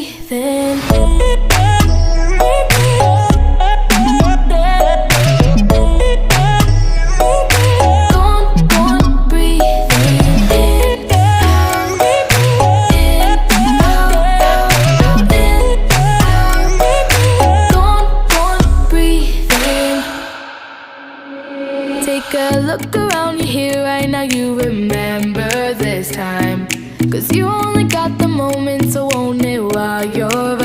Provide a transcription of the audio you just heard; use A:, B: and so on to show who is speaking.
A: breathing. Take a look around, you're here right now, you remember this time. 'Cause you only got the moment, so own it while you're